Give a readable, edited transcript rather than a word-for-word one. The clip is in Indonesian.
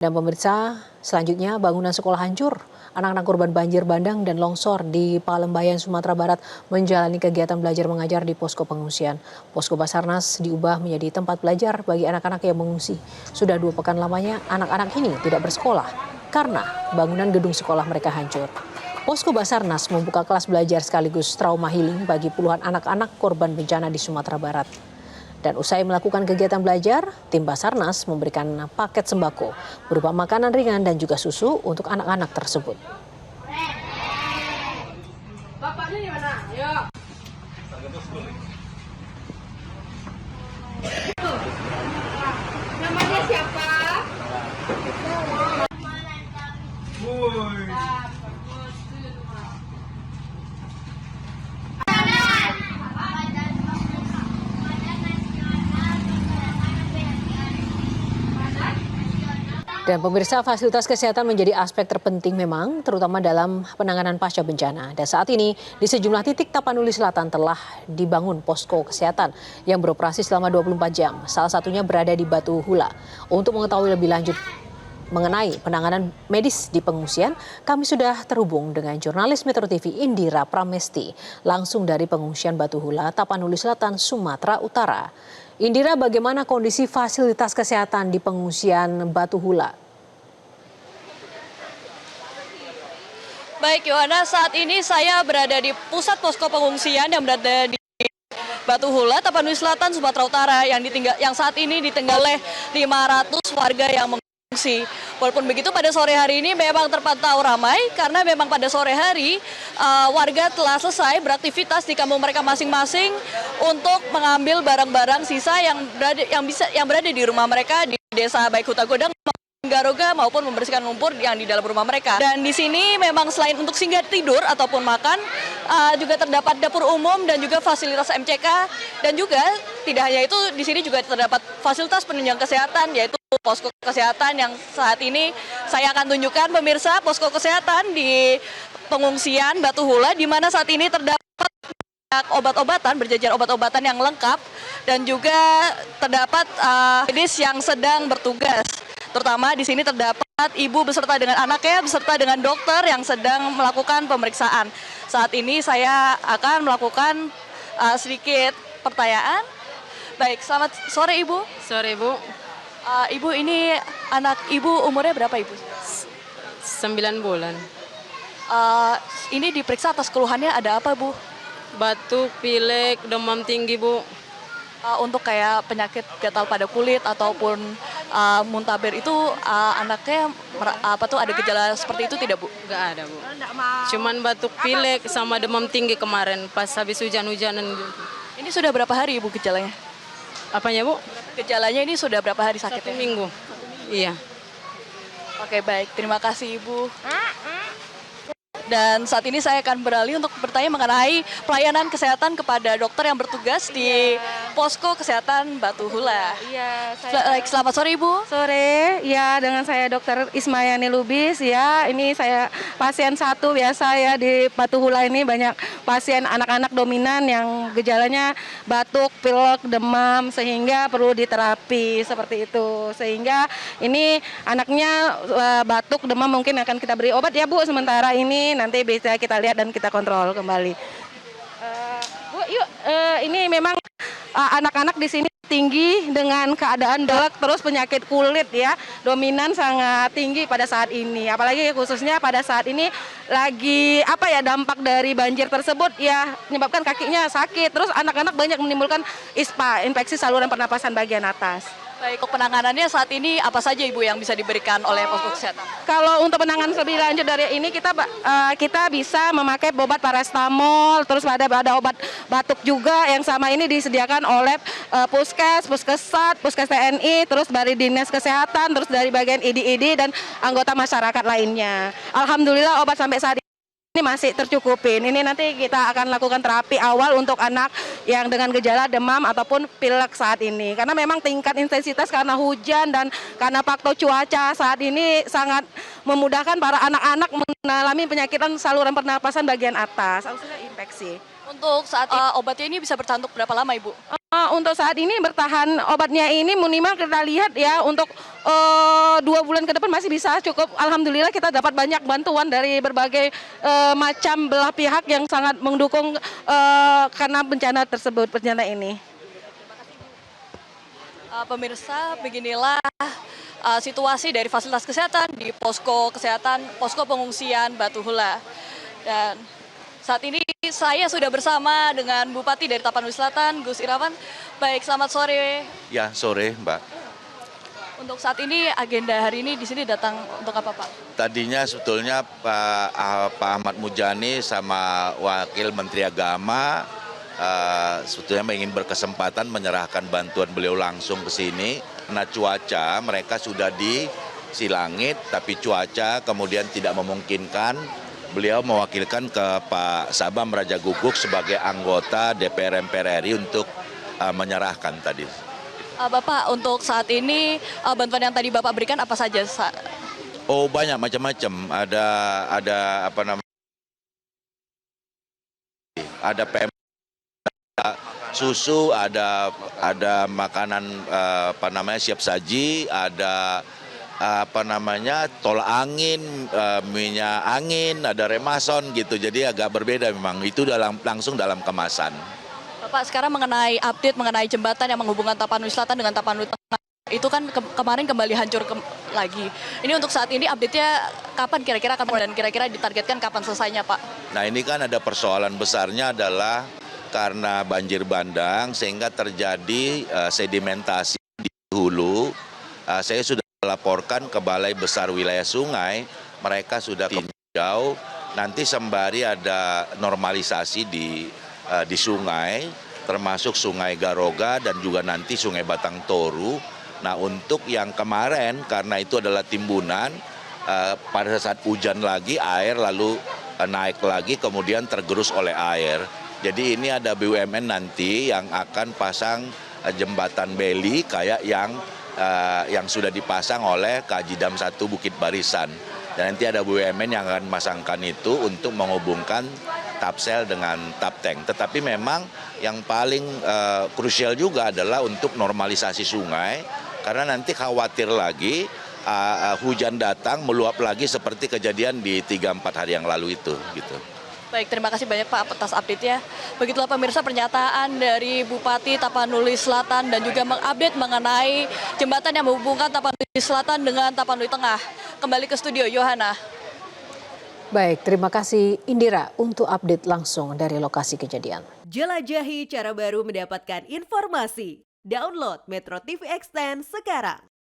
Dan pemirsa, selanjutnya bangunan sekolah hancur. Anak-anak korban banjir bandang dan longsor di Palembayan, Sumatera Barat menjalani kegiatan belajar mengajar di posko pengungsian. Posko Basarnas diubah menjadi tempat belajar bagi anak-anak yang mengungsi. Sudah 2 pekan lamanya anak-anak ini tidak bersekolah karena bangunan gedung sekolah mereka hancur. Posko Basarnas membuka kelas belajar sekaligus trauma healing bagi puluhan anak-anak korban bencana di Sumatera Barat. Dan usai melakukan kegiatan belajar, tim Basarnas memberikan paket sembako berupa makanan ringan dan juga susu untuk anak-anak tersebut. Bapaknya di mana? Ayo. Namanya siapa? Dan pemirsa, fasilitas kesehatan menjadi aspek terpenting memang, terutama dalam penanganan pasca bencana. Dan saat ini di sejumlah titik Tapanuli Selatan telah dibangun posko kesehatan yang beroperasi selama 24 jam. Salah satunya berada di Batu Hula. Untuk mengetahui lebih lanjut mengenai penanganan medis di pengungsian, kami sudah terhubung dengan jurnalis Metro TV Indira Pramesti, langsung dari pengungsian Batu Hula, Tapanuli Selatan, Sumatera Utara. Indira, bagaimana kondisi fasilitas kesehatan di pengungsian Batu Hula? Baik, Yohana, saat ini saya berada di pusat posko pengungsian yang berada di Batu Hula, Tapanuli Selatan, Sumatera Utara yang saat ini ditinggal oleh 500 warga yang mengungsi. Walaupun begitu, pada sore hari ini memang terpantau ramai karena memang pada sore hari warga telah selesai beraktivitas di kampung mereka masing-masing untuk mengambil barang-barang sisa yang berada di rumah mereka di desa baik Huta Godang, Garoga maupun membersihkan lumpur yang di dalam rumah mereka. Dan di sini memang selain untuk singgah tidur ataupun makan, juga terdapat dapur umum dan juga fasilitas MCK, dan juga tidak hanya itu, di sini juga terdapat fasilitas penunjang kesehatan, yaitu posko kesehatan yang saat ini saya akan tunjukkan pemirsa, posko kesehatan di pengungsian Batu Hula, di mana saat ini terdapat obat-obatan, berjajar obat-obatan yang lengkap, dan juga terdapat medis yang sedang bertugas. Terutama di sini terdapat ibu beserta dengan anaknya, beserta dengan dokter yang sedang melakukan pemeriksaan. Saat ini saya akan melakukan sedikit pertanyaan. Baik, selamat sore Ibu. Sore Bu. Ibu, ini anak Ibu umurnya berapa Ibu? 9 bulan. Ini diperiksa atas keluhannya ada apa Bu? Batuk, pilek, demam tinggi Bu. Untuk kayak penyakit gatal pada kulit ataupun muntaber itu anaknya ada gejala seperti itu tidak Bu? Nggak ada Bu. Cuman batuk, pilek sama demam tinggi kemarin pas habis hujan-hujanan gitu. Ini sudah berapa hari Ibu gejalanya? Apanya Bu? Gejalanya ini sudah berapa hari sakitnya? 1 minggu. Iya. Oke, baik, terima kasih Ibu. Dan saat ini saya akan beralih untuk bertanya mengenai pelayanan kesehatan kepada dokter yang bertugas di posko kesehatan Batu Hula. Iya, Selamat sore Ibu. sore. Ya, dengan saya Dr. Ismayani Lubis. Ya, ini saya pasien satu biasa ya di Batu Hula ini, banyak pasien anak-anak dominan yang gejalanya batuk, pilek, demam, sehingga perlu diterapi seperti itu. Sehingga ini anaknya batuk, demam, mungkin akan kita beri obat ya Bu sementara ini. Nanti bisa kita lihat dan kita kontrol kembali. Bu, yuk, ini memang anak-anak di sini tinggi dengan keadaan delek, terus penyakit kulit ya dominan sangat tinggi pada saat ini. Apalagi khususnya pada saat ini lagi dampak dari banjir tersebut ya menyebabkan kakinya sakit. Terus anak-anak banyak menimbulkan ISPA, infeksi saluran pernapasan bagian atas. Baik, untuk penanganannya saat ini apa saja Ibu yang bisa diberikan oleh posko kesehatan? Kalau untuk penanganan lebih lanjut dari ini kita bisa memakai obat paracetamol, terus ada obat batuk juga yang sama ini disediakan oleh Puskesat, Puskes TNI, terus dari Dinas Kesehatan, terus dari bagian IDID dan anggota masyarakat lainnya. Alhamdulillah obat sampai saat ini masih tercukupin. Ini nanti kita akan lakukan terapi awal untuk anak yang dengan gejala demam ataupun pilek saat ini. Karena memang tingkat intensitas karena hujan dan karena faktor cuaca saat ini sangat memudahkan para anak-anak mengalami penyakitan saluran pernapasan bagian atas, khususnya infeksi. Untuk saat obatnya ini bisa bertahan untuk berapa lama Ibu? Untuk saat ini bertahan obatnya ini minimal kita lihat ya untuk 2 bulan ke depan masih bisa cukup. Alhamdulillah kita dapat banyak bantuan dari berbagai macam belah pihak yang sangat mendukung karena bencana tersebut, bencana ini. Pemirsa, beginilah situasi dari fasilitas kesehatan di posko kesehatan, posko pengungsian Batu Hula. Dan saat ini saya sudah bersama dengan Bupati dari Tapanuli Selatan, Gus Irawan. Baik, selamat sore. Ya, sore, Mbak. Untuk saat ini agenda hari ini di sini datang untuk apa, Pak? Tadinya sebetulnya Pak Ahmad Mujani sama Wakil Menteri Agama sebetulnya ingin berkesempatan menyerahkan bantuan beliau langsung ke sini. Karena cuaca, mereka sudah di Silangit, tapi cuaca kemudian tidak memungkinkan. Beliau mewakilkan ke Pak Sabam Raja Guguk sebagai anggota DPR MPR RI untuk menyerahkan tadi. Bapak, untuk saat ini bantuan yang tadi Bapak berikan apa saja? Oh, banyak macam-macam. Ada apa namanya? Ada PM, susu, ada makanan apa namanya siap saji, ada apa namanya tol angin, minyak angin, ada remason gitu. Jadi agak berbeda memang. Itu langsung dalam kemasan. Bapak, sekarang mengenai update mengenai jembatan yang menghubungkan Tapanuli Selatan dengan Tapanuli Tengah, itu kan kemarin kembali hancur lagi. Ini untuk saat ini update-nya kapan kira-kira akan mulai dan kira-kira ditargetkan kapan selesainya, Pak? Nah, ini kan ada persoalan besarnya adalah karena banjir bandang sehingga terjadi sedimentasi di hulu. Saya sudah laporkan ke Balai Besar Wilayah Sungai, mereka sudah tinjau, nanti sembari ada normalisasi di sungai, termasuk Sungai Garoga dan juga nanti Sungai Batang Toru. Nah, untuk yang kemarin karena itu adalah timbunan, pada saat hujan lagi air lalu naik lagi kemudian tergerus oleh air. Jadi ini ada BUMN nanti yang akan pasang jembatan beli kayak yang sudah dipasang oleh Kajidam 1 Bukit Barisan. Dan nanti ada BUMN yang akan memasangkan itu untuk menghubungkan Tapsel dengan Tapteng. Tetapi memang yang paling krusial juga adalah untuk normalisasi sungai, karena nanti khawatir lagi hujan datang meluap lagi seperti kejadian di 3-4 hari yang lalu itu gitu. Baik, terima kasih banyak Pak atas update-nya. Begitulah pemirsa pernyataan dari Bupati Tapanuli Selatan dan juga mengupdate mengenai jembatan yang menghubungkan Tapanuli Selatan dengan Tapanuli Tengah. Kembali ke studio, Yohana. Baik, terima kasih Indira untuk update langsung dari lokasi kejadian. Jelajahi cara baru mendapatkan informasi. Download Metro TV Extend sekarang.